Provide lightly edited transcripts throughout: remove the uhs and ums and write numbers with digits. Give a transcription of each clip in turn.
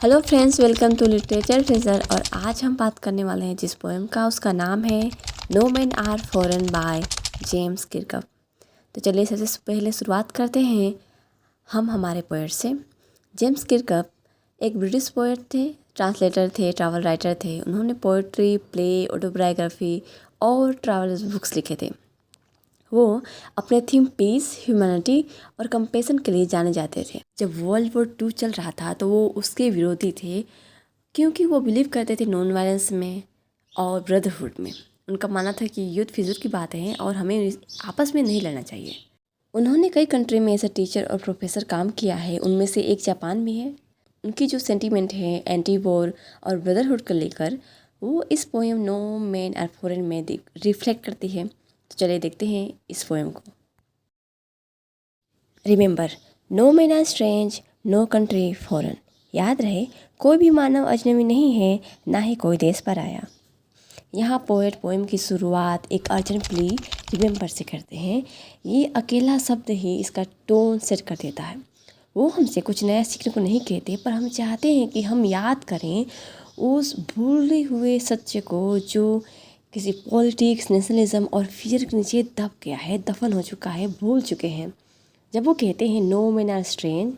Hello friends, welcome to literature treasure. और आज हम बात करने वाले हैं जिस पोएम का, उसका नाम है no man are foreign by James Kirkup. तो चलिए सबसे पहले शुरुआत करते हैं हम हमारे पोएट से। जेम्स किर्कप एक ब्रिटिश पोएट थे, ट्रांसलेटर थे, ट्रैवल राइटर थे। उन्होंने पोएट्री, प्ले, ऑटोबायोग्राफी और ट्रैवल बुक्स लिखे थे। वो अपने थीम पीस, ह्यूमैनिटी और कंपेशन के लिए जाने जाते थे। जब वर्ल्ड वॉर 2 चल रहा था तो वो उसके विरोधी थे, क्योंकि वो बिलीव करते थे नॉन वायलेंस में और ब्रदरहुड में। उनका मानना था कि युद्ध फिजूल की बातें हैं और हमें आपस में नहीं लड़ना चाहिए। उन्होंने कई कंट्री में एज ए टीचर और प्रोफेसर काम किया है, उनमें से एक जापान भी है। उनकी जो सेंटीमेंट है एंटी वॉर और ब्रदरहुड को लेकर, वो इस poem no man are foreign में रिफ्लेक्ट करती है। तो चलिए देखते हैं इस पोएम को। Remember, no man are strange, no country foreign. याद रहे, कोई भी मानव अजनबी नहीं है, ना ही कोई देश पर आया। यहाँ पोएट पोएम की शुरुआत एक अर्जेंट प्ली रिमेंबर से करते हैं। ये अकेला शब्द ही इसका टोन सेट कर देता है। वो हमसे कुछ नया सीखने को नहीं कहते, पर हम चाहते हैं कि हम याद करें उस भूले हुए सत्य को जो किसी पॉलिटिक्स, नेशनलिज्म और फियर के नीचे दब गया है, दफन हो चुका है, भूल चुके हैं। जब वो कहते हैं नो मैन आर स्ट्रेंज,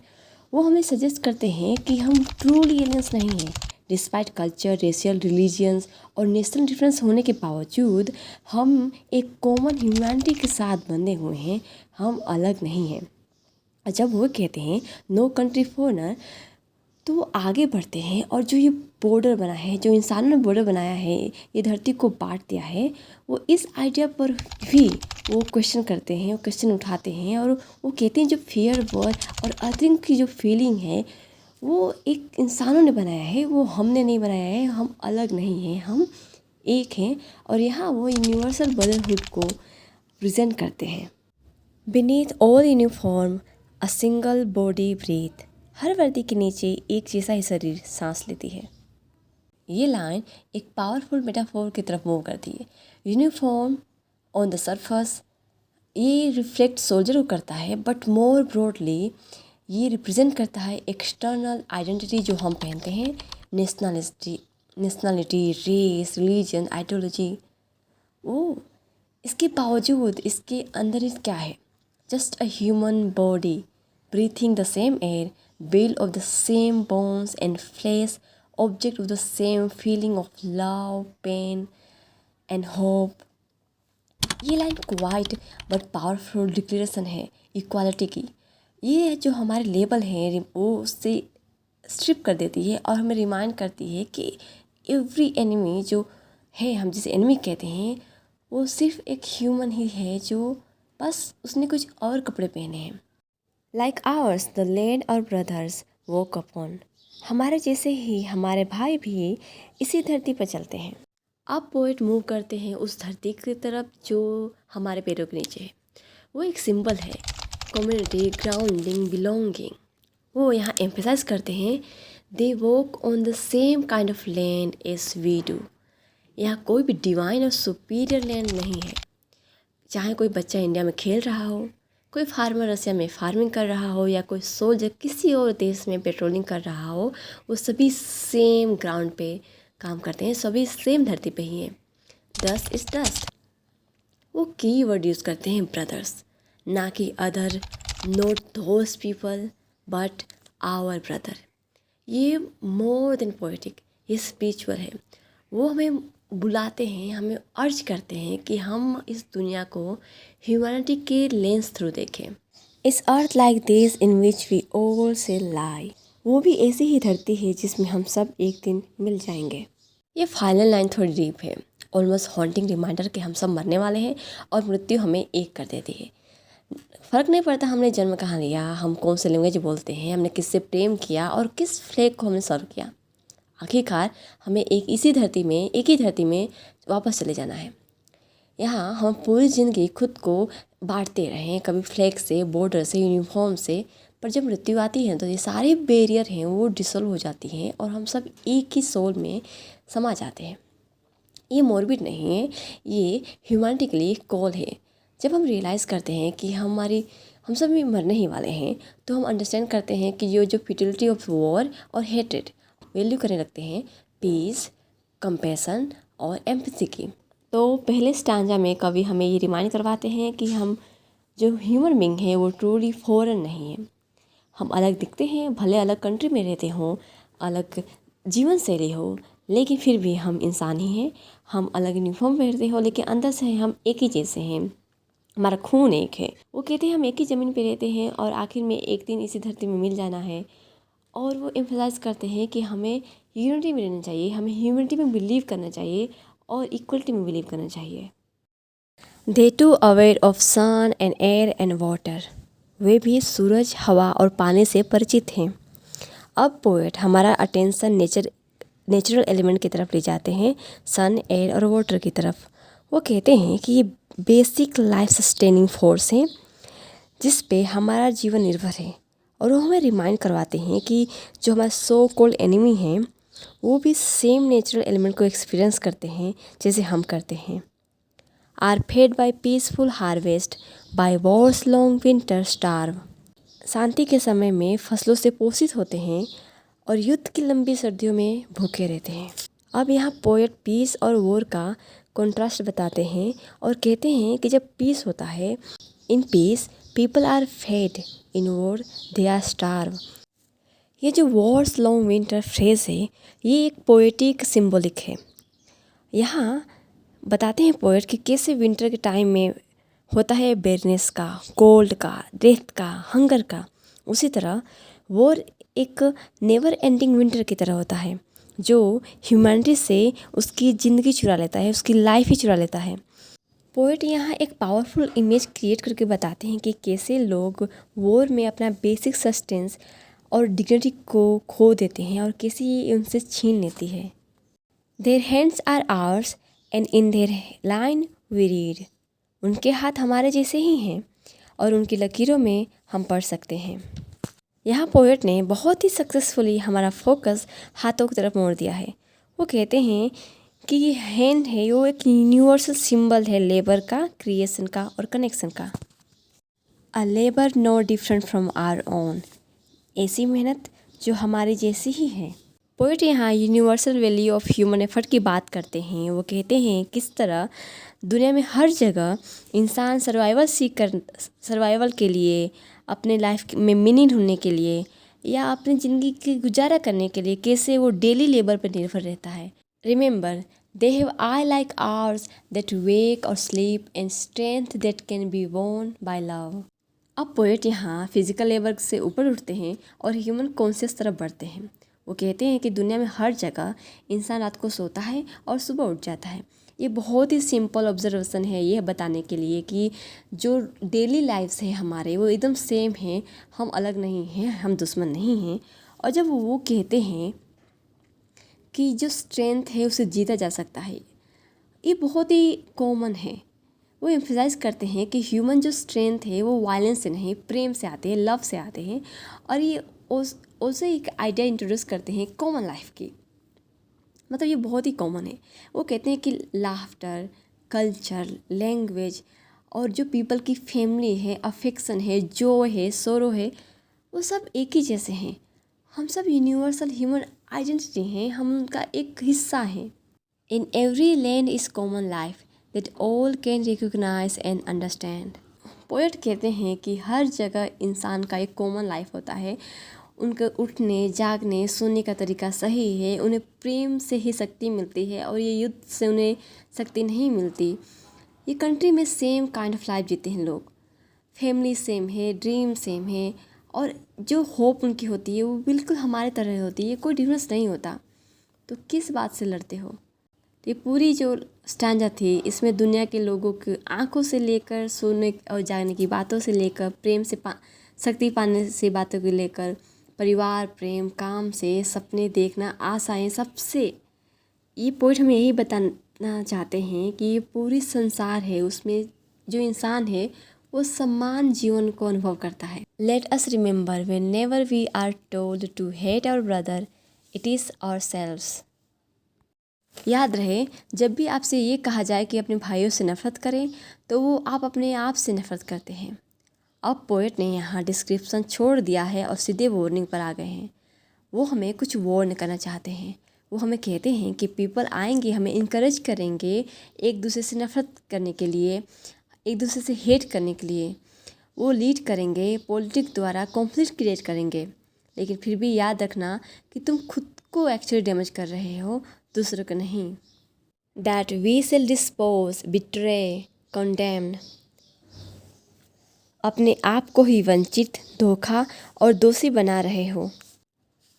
वो हमें सजेस्ट करते हैं कि हम ट्रूली एलियंस नहीं हैं। डिस्पाइट कल्चर, रेशियल, रिलीजियंस और नेशनल डिफरेंस होने के बावजूद हम एक कॉमन ह्यूमैनिटी के साथ बंधे हुए हैं। हम अलग नहीं हैं। और जब वो कहते हैं नो कंट्री फॉरेनर, तो वो आगे बढ़ते हैं और जो ये बॉर्डर बना है, जो इंसानों ने बॉर्डर बनाया है, ये धरती को बांट दिया है, वो इस आइडिया पर भी वो क्वेश्चन करते हैं, वो क्वेश्चन उठाते हैं। और वो कहते हैं जो फियर, वॉर और अर्थिंग की जो फीलिंग है, वो एक इंसानों ने बनाया है, वो हमने नहीं बनाया है। हम अलग नहीं हैं, हम एक हैं। और यहाँ वो यूनिवर्सल ब्रदरहुड को प्रेजेंट करते हैं। Beneath all uniform a single body breathe. हर वर्दी के नीचे एक जैसा ही शरीर सांस लेती है। ये लाइन एक पावरफुल मेटाफोर की तरफ मूव करती है। यूनिफॉर्म ऑन द सरफेस ये रिफ्लेक्ट सोल्जर को करता है, बट मोर ब्रॉडली ये रिप्रेजेंट करता है एक्सटर्नल आइडेंटिटी जो हम पहनते हैं। Nationality, race, religion, ideology. वो इसके बावजूद इसके अंदर इस क्या है? Just a human body breathing the same air, built of the same bones and flesh, object of the same feeling of love, pain and hope। ये line quite but powerful declaration है इक्वालिटी की। ये जो हमारे label हैं वो उससे strip कर देती है और हमें रिमाइंड करती है कि एवरी एनिमी जो है, हम जिसे एनिमी कहते हैं, वो सिर्फ एक ह्यूमन ही है जो बस उसने कुछ और कपड़े पहने हैं। लाइक आवर्स द लैंड और ब्रदर्स वॉक अपॉन। हमारे जैसे ही हमारे भाई भी इसी धरती पर चलते हैं। अब पोएट मूव करते हैं उस धरती की तरफ जो हमारे पैरों के नीचे है। वो एक सिंबल है, कम्युनिटी, ग्राउंडिंग, बिलोंगिंग। वो यहाँ एम्फेसाइज करते हैं they walk on the same kind of land as we do. यहाँ कोई भी डिवाइन और सुपीरियर लैंड नहीं है। चाहे कोई बच्चा इंडिया में खेल रहा हो, कोई फार्मर रसिया में फार्मिंग कर रहा हो, या कोई सोल्जर किसी और देश में पेट्रोलिंग कर रहा हो, वो सभी सेम ग्राउंड पे काम करते हैं, सभी सेम धरती पे ही हैं। Dust is dust. वो की वर्ड यूज़ करते हैं ब्रदर्स, ना कि other, not those people but our brother. ये मोर देन पोएटिक, ये स्पिरिचुअल है। वो हमें बुलाते हैं, हमें अर्ज करते हैं कि हम इस दुनिया को ह्यूमैनिटी के लेंस थ्रू देखें। This earth like this in which we all say lie. वो भी ऐसी ही धरती है जिसमें हम सब एक दिन मिल जाएंगे। ये फाइनल लाइन थोड़ी डीप है, ऑलमोस्ट हॉन्टिंग रिमाइंडर कि हम सब मरने वाले हैं और मृत्यु हमें एक कर देती है। फ़र्क नहीं पड़ता हमने जन्म कहाँ लिया, हम कौन से लैंग्वेज बोलते हैं, हमने किससे प्रेम किया और किस फ्लैग को हमने सर्व किया। आखिरकार हमें एक ही धरती में वापस चले जाना है। यहाँ हम पूरी ज़िंदगी खुद को बांटते रहें, कभी फ्लैग से, बॉर्डर से, यूनिफॉर्म से, पर जब मृत्यु आती है तो ये सारे बैरियर हैं वो डिसॉल्व हो जाती हैं और हम सब एक ही सोल में समा जाते हैं। ये मॉर्बिड नहीं है, ये ह्यूमैनिटी के लिए एक कॉल है। जब हम रियलाइज़ करते हैं कि हम सब भी मरने ही वाले हैं, तो हम अंडरस्टैंड करते हैं कि ये जो फ्यूटिलिटी ऑफ वॉर और हेट्रेड वैल्यू करने लगते हैं पीस, कंपैशन और एम्पैथी की। तो पहले स्टैंजा में कवि हमें ये रिमाइंड करवाते हैं कि हम जो ह्यूमन बीइंग है वो ट्रूली फॉरेन नहीं है। हम अलग दिखते हैं, भले अलग कंट्री में रहते हों, अलग जीवन शैली हो, लेकिन फिर भी हम इंसान ही हैं। हम अलग यूनिफॉर्म पहनते हो लेकिन अंदर से हम एक ही जैसे हैं, हमारा खून एक है। वो कहते हैं हम एक ही ज़मीन पे रहते हैं और आखिर में एक दिन इसी धरती में मिल जाना है। और वो एम्फसाइज करते हैं कि हमें यूनिटी में रहना चाहिए, हमें ह्यूमनिटी में बिलीव करना चाहिए और इक्वलिटी में बिलीव करना चाहिए। They too aware of sun and air and water, वे भी सूरज, हवा और पानी से परिचित हैं। अब पोएट हमारा अटेंशन नेचुरल एलिमेंट की तरफ ले जाते हैं, सन, एयर और वाटर की तरफ। वो कहते हैं कि ये बेसिक लाइफ सस्टेनिंग फोर्स हैं जिस पे हमारा जीवन निर्भर है। और वो हमें रिमाइंड करवाते हैं कि जो हमारा सो कॉल्ड एनिमी हैं वो भी सेम नेचुरल एलिमेंट को एक्सपीरियंस करते हैं जैसे हम करते हैं। Are fed by peaceful harvest, by wars long winter starve, शांति के समय में फसलों से पोषित होते हैं और युद्ध की लंबी सर्दियों में भूखे रहते हैं। अब यहाँ पोएट पीस और वॉर का कॉन्ट्रास्ट बताते हैं और कहते हैं कि जब पीस होता है, in peace people are fed, in war they are starve. ये जो वॉर्स लॉन्ग विंटर फ्रेज है ये एक पोएटिक सिंबॉलिक है। यहाँ बताते हैं पोएट कि कैसे विंटर के टाइम में होता है बेरनेस का, कोल्ड का, डेथ का, हंगर का, उसी तरह वॉर एक नेवर एंडिंग विंटर की तरह होता है जो ह्यूमैनिटी से उसकी ज़िंदगी चुरा लेता है, उसकी लाइफ ही चुरा लेता है। पोएट यहाँ एक पावरफुल इमेज क्रिएट करके बताते हैं कि कैसे लोग वॉर में अपना बेसिक सस्टेंस और डिग्निटी को खो देते हैं और कैसे ये उनसे छीन लेती है। Their hands are ours and in their line we read, उनके हाथ हमारे जैसे ही हैं और उनकी लकीरों में हम पढ़ सकते हैं। यहाँ पोएट ने बहुत ही सक्सेसफुली हमारा फोकस हाथों की तरफ मोड़ दिया है। वो कहते हैं कि ये हैंड है वो एक यूनिवर्सल सिंबल है लेबर का, क्रिएशन का और कनेक्शन का। A labour no different from our own, ऐसी मेहनत जो हमारी जैसी ही है। पोएट यहाँ universal value of human effort की बात करते हैं। वो कहते हैं किस तरह दुनिया में हर जगह इंसान सर्वाइवल के लिए, अपने लाइफ में मीनिंग ढूंढने के लिए या अपनी ज़िंदगी की गुजारा करने के लिए कैसे वो डेली लेबर पर निर्भर रहता है। Remember they have eyes like ours that wake or sleep and strength that can be won by love. अब पोएट यहाँ फिजिकल लेबर से ऊपर उठते हैं और ह्यूमन कॉन्शियस तरफ बढ़ते हैं। वो कहते हैं कि दुनिया में हर जगह इंसान रात को सोता है और सुबह उठ जाता है। ये बहुत ही सिंपल ऑब्जर्वेशन है ये बताने के लिए कि जो डेली लाइफ्स है हमारे वो एकदम सेम हैं, हम अलग नहीं हैं, हम दुश्मन नहीं हैं। और जब वो कहते हैं कि जो स्ट्रेंथ है उसे जीता जा सकता है, ये बहुत ही कॉमन है। वो एम्फसाइज करते हैं कि ह्यूमन जो स्ट्रेंथ है वो वायलेंस से नहीं, प्रेम से आते हैं, लव से आते हैं। और ये उसे एक आइडिया इंट्रोड्यूस करते हैं कॉमन लाइफ की, मतलब ये बहुत ही कॉमन है। वो कहते हैं कि लाफ्टर, कल्चर, लैंग्वेज और जो पीपल की फैमिली है, अफेक्शन है, जॉय है, सोरो है, वो सब एक ही जैसे हैं। हम सब यूनिवर्सल ह्यूमन आइडेंटिटी हैं, हम उनका एक हिस्सा हैं। In every land is common life that all can recognise and understand. Poet कहते हैं कि हर जगह इंसान का एक कॉमन लाइफ होता है। उनके उठने, जागने, सोने का तरीका सही है। उन्हें प्रेम से ही शक्ति मिलती है और ये युद्ध से उन्हें शक्ति नहीं मिलती। ये कंट्री में सेम काइंड ऑफ लाइफ जीते हैं लोग, फैमिली सेम है, ड्रीम सेम है और जो होप उनकी होती है वो बिल्कुल हमारे तरह होती है, कोई डिफरेंस नहीं होता। तो किस बात से लड़ते हो? तो ये पूरी जो स्टैंजा थी इसमें दुनिया के लोगों की आंखों से लेकर सोने और जागने की बातों से लेकर, प्रेम से शक्ति पाने से बातों को लेकर, परिवार, प्रेम, काम से, सपने देखना, आशाएं, सबसे ये पोएट हमें यही बताना चाहते हैं कि ये पूरी संसार है, उसमें जो इंसान है वो सम्मान जीवन को अनुभव करता है। Let us remember when never we are told to hate our brother, it is ourselves. याद रहे जब भी आपसे ये कहा जाए कि अपने भाइयों से नफरत करें तो वो आप अपने आप से नफरत करते हैं। अब पोएट ने यहाँ डिस्क्रिप्शन छोड़ दिया है और सीधे वार्निंग पर आ गए हैं। वो हमें कुछ वार्न करना चाहते हैं। वो हमें कहते हैं कि पीपल आएंगे, हमें इनकरेज करेंगे एक दूसरे से नफरत करने के लिए, एक दूसरे से हेट करने के लिए। वो लीड करेंगे, पॉलिटिक्स द्वारा कॉन्फ्लिक्ट क्रिएट करेंगे। लेकिन फिर भी याद रखना कि तुम खुद को एक्चुअली डैमेज कर रहे हो, दूसरों को नहीं। That we shall dispose, betray, condemn. अपने आप को ही वंचित, धोखा और दोषी बना रहे हो।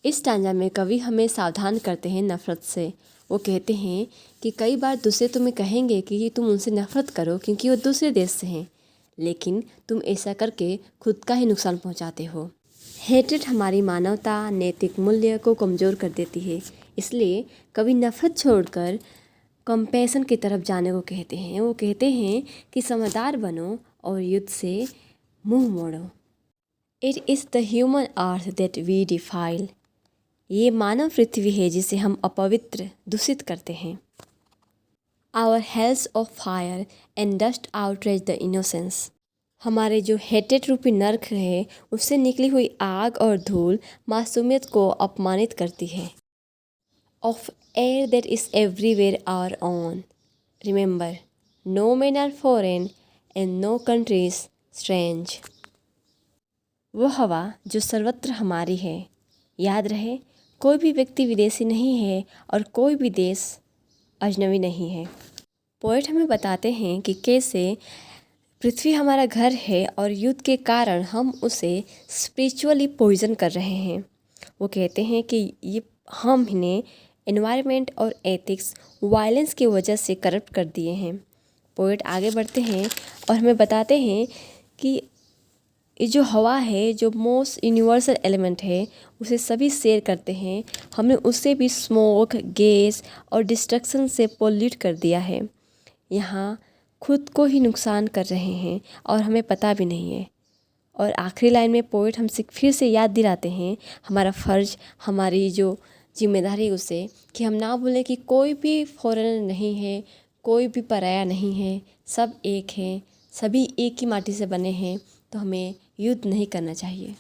इस स्टैंजा में कवि हमें सावधान करते हैं नफ़रत से। वो कहते हैं कि कई बार दूसरे तुम्हें कहेंगे कि तुम उनसे नफ़रत करो क्योंकि वो दूसरे देश से हैं, लेकिन तुम ऐसा करके खुद का ही नुकसान पहुंचाते हो। हेट्रेड हमारी मानवता, नैतिक मूल्य को कमज़ोर कर देती है। इसलिए कवि नफ़रत छोड़कर कंपैशन की तरफ जाने को कहते हैं। वो कहते हैं कि समझदार बनो और युद्ध से मुंह मोड़ो। It is the human earth that we defile. ये मानव पृथ्वी है जिसे हम अपवित्र, दूषित करते हैं। Our hells of fire and dust outrage the innocence. हमारे जो हेटेड रूपी नर्क है, उससे निकली हुई आग और धूल मासूमियत को अपमानित करती है। Of air that is everywhere our own. Remember, no man are foreign and no countries strange. वो हवा जो सर्वत्र हमारी है, याद रहे कोई भी व्यक्ति विदेशी नहीं है और कोई भी देश अजनबी नहीं है। पोएट हमें बताते हैं कि कैसे पृथ्वी हमारा घर है और युद्ध के कारण हम उसे स्पिरिचुअली पॉइजन कर रहे हैं। वो कहते हैं कि ये हमने एनवायरनमेंट और एथिक्स वायलेंस की वजह से करप्ट कर दिए हैं। पोएट आगे बढ़ते हैं और हमें बताते हैं कि ये जो हवा है, जो मोस्ट यूनिवर्सल एलिमेंट है, उसे सभी शेयर करते हैं। हमने उसे भी स्मोक, गैस और डिस्ट्रक्शन से पोल्यूट कर दिया है। यहाँ खुद को ही नुकसान कर रहे हैं और हमें पता भी नहीं है। और आखिरी लाइन में पोएट हमसे फिर से याद दिलाते हैं हमारा फ़र्ज़, हमारी जो जिम्मेदारी उसे, कि हम ना भूलें कि कोई भी फॉरेनर नहीं है, कोई भी पराया नहीं है, सब एक हैं, सभी एक ही माटी से बने हैं। तो हमें युद्ध नहीं करना चाहिए।